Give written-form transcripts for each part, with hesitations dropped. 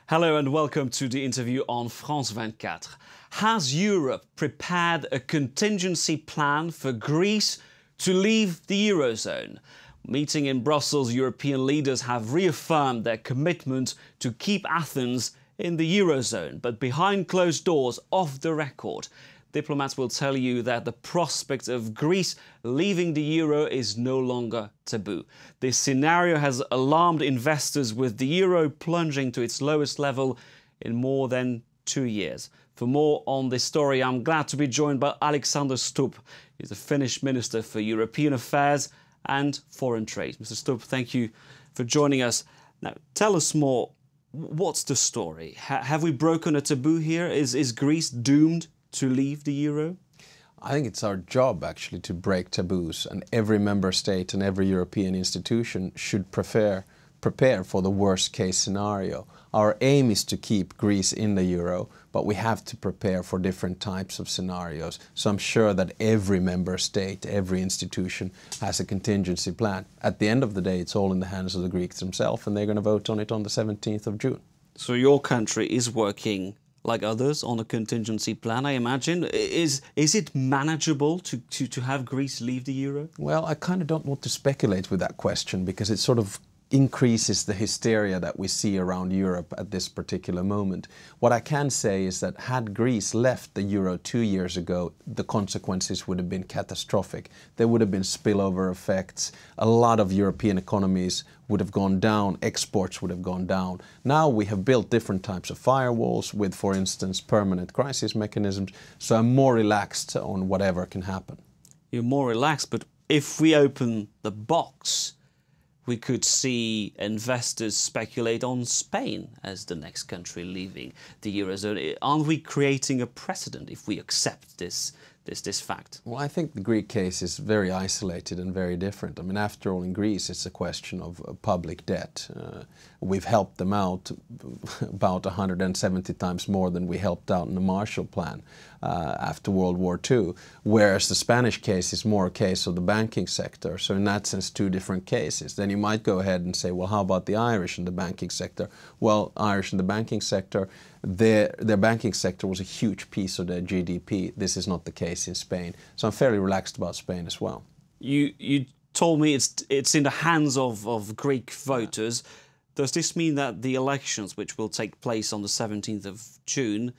Hello and welcome to the interview on France 24. Has Europe prepared a contingency plan for Greece to leave the Eurozone? Meeting in Brussels, European leaders have reaffirmed their commitment to keep Athens in the Eurozone. But behind closed doors, off the record, diplomats will tell you that the prospect of Greece leaving the euro is no longer taboo. This scenario has alarmed investors, with the euro plunging to its lowest level in more than 2 years. For more on this story, I'm glad to be joined by Alexander Stubb. He's the Finnish Minister for European Affairs and Foreign Trade. Mr. Stubb, thank you for joining us. Now, tell us more. What's the story? Have we broken a taboo here? Is Greece doomed to leave the euro? I think it's our job actually to break taboos, and every member state and every European institution should prepare for the worst case scenario. Our aim is to keep Greece in the euro, but we have to prepare for different types of scenarios. So I'm sure that every member state, every institution has a contingency plan. At the end of the day, it's all in the hands of the Greeks themselves, and they're going to vote on it on the 17th of June. So your country is working like others on a contingency plan, I imagine. Is it manageable to have Greece leave the euro? Well, I kind of don't want to speculate with that question, because it sort of increases the hysteria that we see around Europe at this particular moment. What I can say is that had Greece left the euro 2 years ago, the consequences would have been catastrophic. There would have been spillover effects. A lot of European economies would have gone down, exports would have gone down. Now we have built different types of firewalls with, for instance, permanent crisis mechanisms, so I'm more relaxed on whatever can happen. You're more relaxed, but if we open the box, we could see investors speculate on Spain as the next country leaving the Eurozone. Aren't we creating a precedent if we accept this fact? Well, I think the Greek case is very isolated and very different. I mean, after all, in Greece, it's a question of public debt. We've helped them out about 170 times more than we helped out in the Marshall Plan after World War II, whereas the Spanish case is more a case of the banking sector. So in that sense, two different cases. Then you might go ahead and say, well, how about the Irish and the banking sector? Well, Irish and the banking sector, their banking sector was a huge piece of their GDP. This is not the case in Spain. So I'm fairly relaxed about Spain as well. You told me it's in the hands of Greek voters. Does this mean that the elections, which will take place on the 17th of June,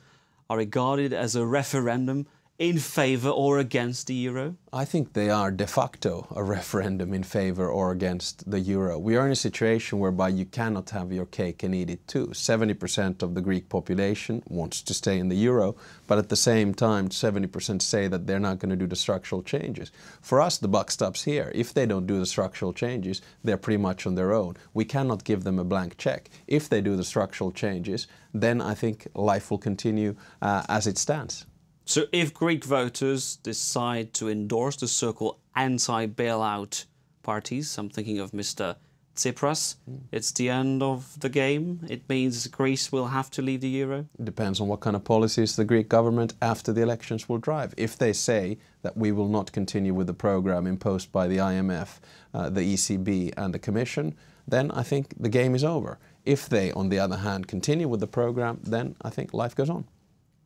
are regarded as a referendum in favour or against the euro? I think they are de facto a referendum in favour or against the euro. We are in a situation whereby you cannot have your cake and eat it too. 70% of the Greek population wants to stay in the euro, but at the same time 70% say that they're not going to do the structural changes. For us, the buck stops here. If they don't do the structural changes, they're pretty much on their own. We cannot give them a blank check. If they do the structural changes, then I think life will continue as it stands. So if Greek voters decide to endorse the so-called anti-bailout parties, I'm thinking of Mr. Tsipras, it's the end of the game? It means Greece will have to leave the euro? It depends on what kind of policies the Greek government after the elections will drive. If they say that we will not continue with the program imposed by the IMF, the ECB and the Commission, then I think the game is over. If they, on the other hand, continue with the program, then I think life goes on.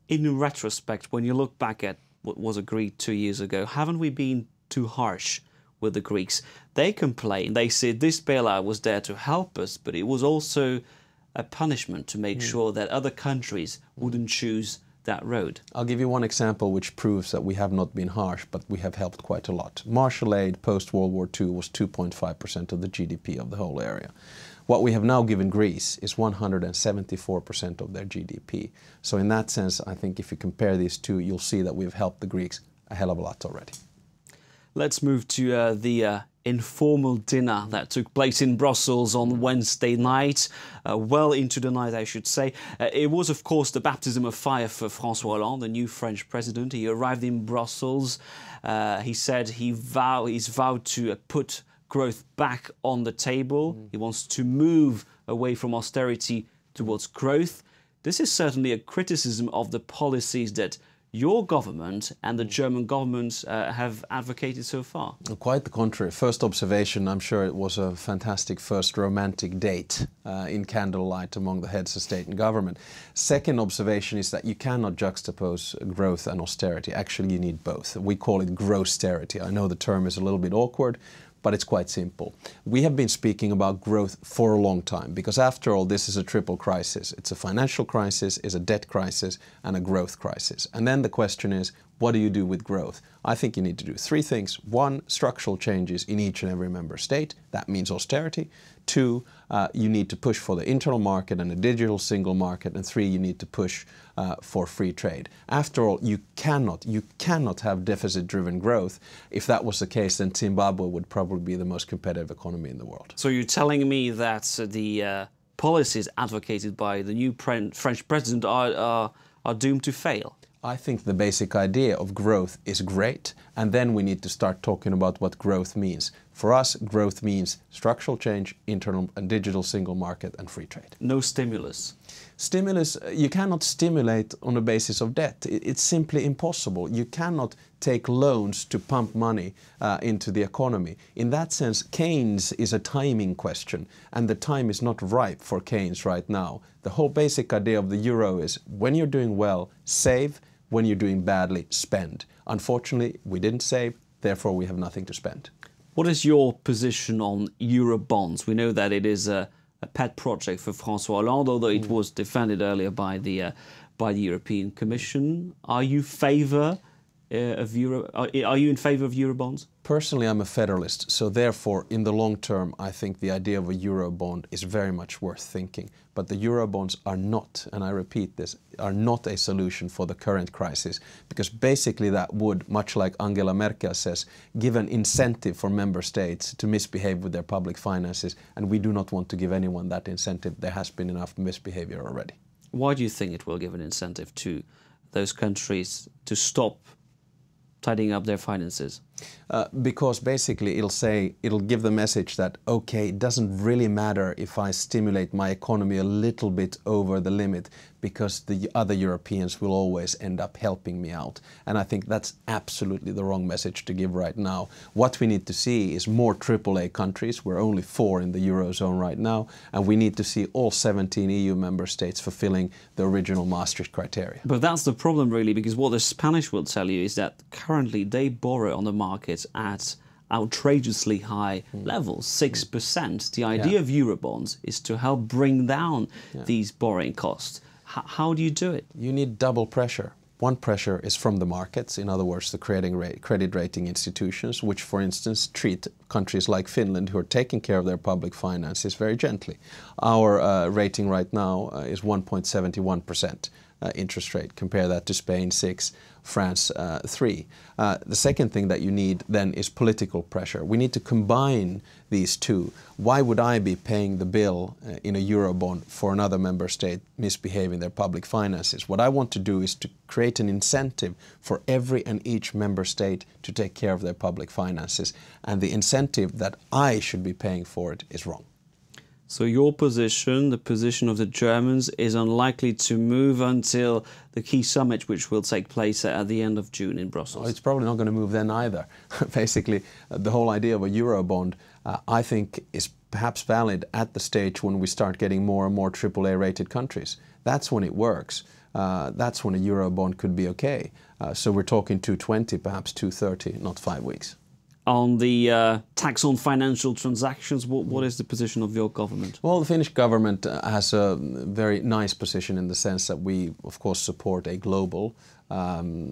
In retrospect, when you look back at what was agreed 2 years ago, haven't we been too harsh with the Greeks? They complain, they said this bailout was there to help us, but it was also a punishment to make sure that other countries wouldn't choose that road. I'll give you one example which proves that we have not been harsh, but we have helped quite a lot. Marshall aid post-World War II was 2.5% of the GDP of the whole area. What we have now given Greece is 174% of their GDP. So in that sense, I think if you compare these two, you'll see that we've helped the Greeks a hell of a lot already. Let's move to the informal dinner that took place in Brussels on Wednesday night, well into the night, I should say. It was, of course, the baptism of fire for François Hollande, the new French president. He arrived in Brussels. He said he's vowed to put growth back on the table. He wants to move away from austerity towards growth. This is certainly a criticism of the policies that your government and the German government have advocated so far? Quite the contrary. First observation, I'm sure it was a fantastic first romantic date in candlelight among the heads of state and government. Second observation is that you cannot juxtapose growth and austerity. Actually, you need both. We call it growsterity. I know the term is a little bit awkward, but it's quite simple. We have been speaking about growth for a long time because after all, this is a triple crisis. It's a financial crisis, it's a debt crisis, and a growth crisis. And then the question is, what do you do with growth? I think you need to do three things. One, structural changes in each and every member state. That means austerity. Two, you need to push for the internal market and a digital single market. And three, you need to push for free trade. After all, you cannot have deficit-driven growth. If that was the case, then Zimbabwe would probably be the most competitive economy in the world. So you're telling me that the policies advocated by the new French president are doomed to fail? I think the basic idea of growth is great, and then we need to start talking about what growth means. For us, growth means structural change, internal and digital single market, and free trade. No stimulus? Stimulus, you cannot stimulate on the basis of debt. It's simply impossible. You cannot take loans to pump money into the economy. In that sense, Keynes is a timing question, and the time is not ripe for Keynes right now. The whole basic idea of the euro is when you're doing well, save. When you're doing badly, spend. Unfortunately, we didn't save, therefore we have nothing to spend. What is your position on Eurobonds? We know that it is a pet project for François Hollande, although it was defended earlier by the European Commission. Are you in favour of Eurobonds? Personally, I'm a federalist, so therefore, in the long term, I think the idea of a Eurobond is very much worth thinking. But the Eurobonds are not, and I repeat this, are not a solution for the current crisis, because basically that would, much like Angela Merkel says, give an incentive for member states to misbehave with their public finances, and we do not want to give anyone that incentive. There has been enough misbehavior already. Why do you think it will give an incentive to those countries to stop tidying up their finances? Because basically it'll give the message that, okay, it doesn't really matter if I stimulate my economy a little bit over the limit, because the other Europeans will always end up helping me out. And I think that's absolutely the wrong message to give right now. What we need to see is more AAA countries. We're only 4 in the Eurozone right now, and we need to see all 17 EU member states fulfilling the original Maastricht criteria. But that's the problem really, because what the Spanish will tell you is that currently they borrow on the markets at outrageously high levels, 6%. The idea of Eurobonds is to help bring down these borrowing costs. How do you do it? You need double pressure. One pressure is from the markets, in other words, the credit rating institutions, which, for instance, treat countries like Finland, who are taking care of their public finances, very gently. Our rating right now is 1.71%. Interest rate. Compare that to Spain, 6, France, 3. The second thing that you need then is political pressure. We need to combine these two. Why would I be paying the bill in a Eurobond for another member state misbehaving their public finances? What I want to do is to create an incentive for every and each member state to take care of their public finances. And the incentive that I should be paying for it is wrong. So your position, the position of the Germans, is unlikely to move until the key summit, which will take place at the end of June in Brussels. Well, it's probably not going to move then either. Basically, the whole idea of a Eurobond, I think, is perhaps valid at the stage when we start getting more and more AAA-rated countries. That's when it works. That's when a Eurobond could be okay. So we're talking 220, perhaps 230, not 5 weeks. On the tax on financial transactions, what is the position of your government? Well, the Finnish government has a very nice position in the sense that we, of course, support a global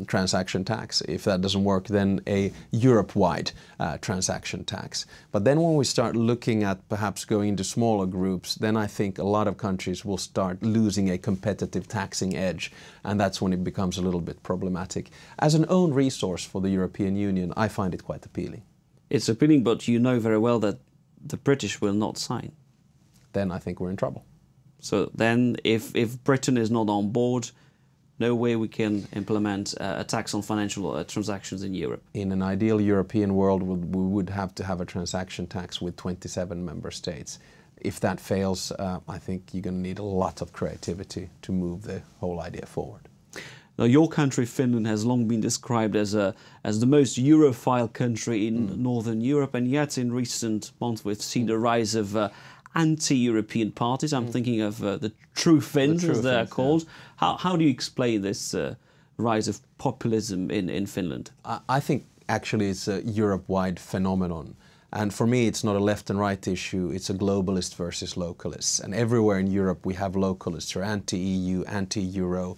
transaction tax. If that doesn't work, then a Europe-wide transaction tax. But then when we start looking at perhaps going into smaller groups, then I think a lot of countries will start losing a competitive taxing edge, and that's when it becomes a little bit problematic. As an own resource for the European Union, I find it quite appealing. It's appealing, but you know very well that the British will not sign. Then I think we're in trouble. So then if Britain is not on board, no way we can implement a tax on financial transactions in Europe. In an ideal European world, we would have to have a transaction tax with 27 member states. If that fails, I think you're going to need a lot of creativity to move the whole idea forward. Now, your country, Finland, has long been described as the most Europhile country in Northern Europe, and yet in recent months we've seen the rise of anti-European parties. I'm thinking of the True Finns, as they're called. Yeah. How do you explain this rise of populism in Finland? I think actually it's a Europe-wide phenomenon. And for me, it's not a left and right issue, it's a globalist versus localist. And everywhere in Europe we have localists who are anti-EU, anti-Euro,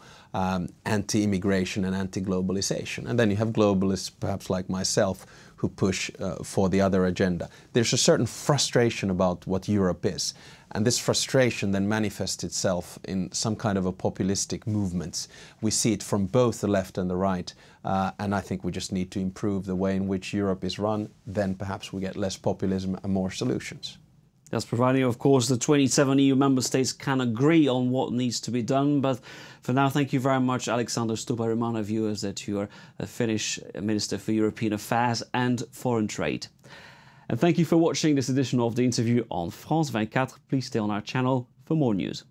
anti-immigration and anti-globalization. And then you have globalists, perhaps like myself, who push for the other agenda. There's a certain frustration about what Europe is. And this frustration then manifests itself in some kind of a populistic movements. We see it from both the left and the right. And I think we just need to improve the way in which Europe is run. Then perhaps we get less populism and more solutions. That's providing, of course, the 27 EU member states can agree on what needs to be done. But for now, thank you very much, Alexander Stubb. I remind our viewers that you are a Finnish Minister for European Affairs and Foreign Trade. And thank you for watching this edition of The Interview on France 24. Please stay on our channel for more news.